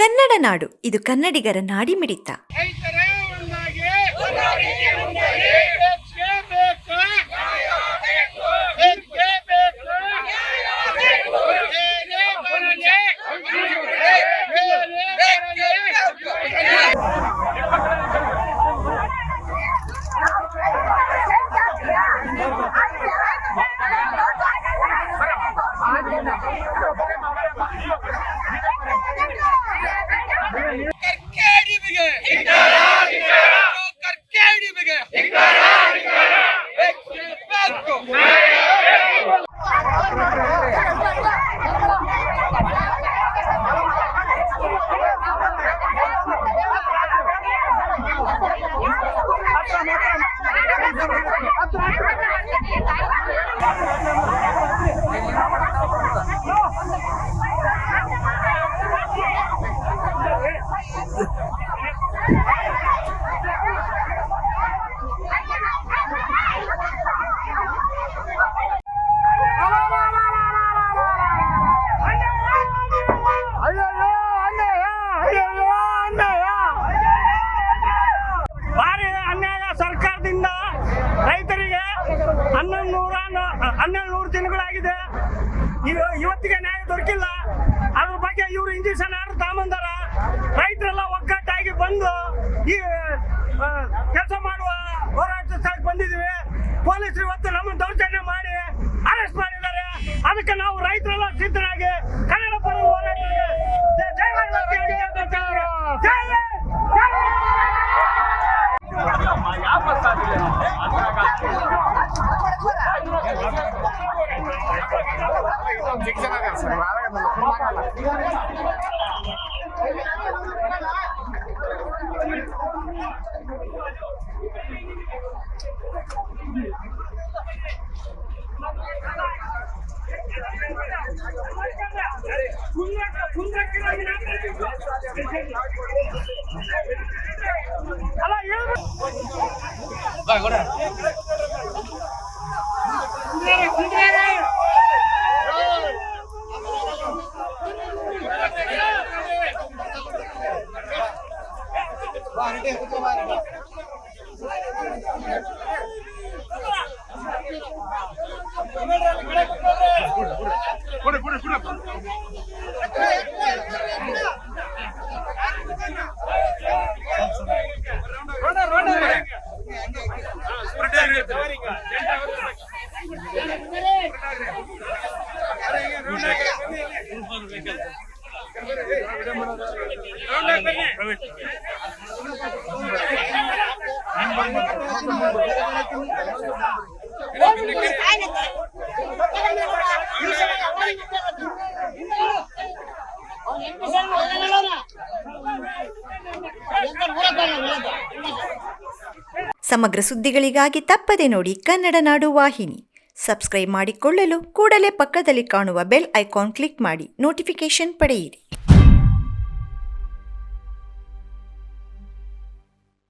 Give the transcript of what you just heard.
ಕನ್ನಡ ನಾಡು, ಇದು ಕನ್ನಡಿಗರ ನಾಡಿಮಿಡಿತ. ಸರ್ಕಾರದಿಂದ ರೈತರಿಗೆ 1200 ದಿನಗಳಾಗಿದೆ. ಇವತ್ತಿಗೆ ನ್ಯಾಯ ದೊರಕಿಲ್ಲ. ಅದ್ರ ಬಗ್ಗೆ ಇವರು ಇಂಜೆಕ್ಷನ್ ಆರ್ಡರ್ ತಗೊಂಬಂದಾರ. ರೈತರೆಲ್ಲ ಒಗ್ಗಟ್ಟಾಗಿ ಬಂದು ಈ ಕೆಲಸ ಮಾಡುವ ಹೋರಾಟ ಸ್ಥಳಕ್ಕೆ ಬಂದಿದ್ದೀವಿ. ಪೊಲೀಸರು ಇವತ್ತು ನಮ್ಮ ದೌರ್ಜನ್ಯ ಮಾಡಿ ಅರೆಸ್ಟ್ ಮಾಡಿದ್ದಾರೆ. ಅದಕ್ಕೆ ನಾವು ರೈತರೆಲ್ಲ ಸಿದ್ಧರಾಗಿ ಕನ್ನಡ ಪರ ಹೋರಾಟಕ್ಕೆ ಸಮಗ್ರ ಸುದ್ದಿಗಳಿಗಾಗಿ ತಪ್ಪದೆ ನೋಡಿ ಕನ್ನಡ ನಾಡು ವಾಹಿನಿ. ಸಬ್ಸ್ಕ್ರೈಬ್ ಮಾಡಿಕೊಳ್ಳಲು ಕೂಡಲೇ ಪಕ್ಕದಲ್ಲಿ ಕಾಣುವ ಬೆಲ್ ಐಕಾನ್ ಕ್ಲಿಕ್ ಮಾಡಿ ನೋಟಿಫಿಕೇಶನ್ ಪಡೆಯಿರಿ.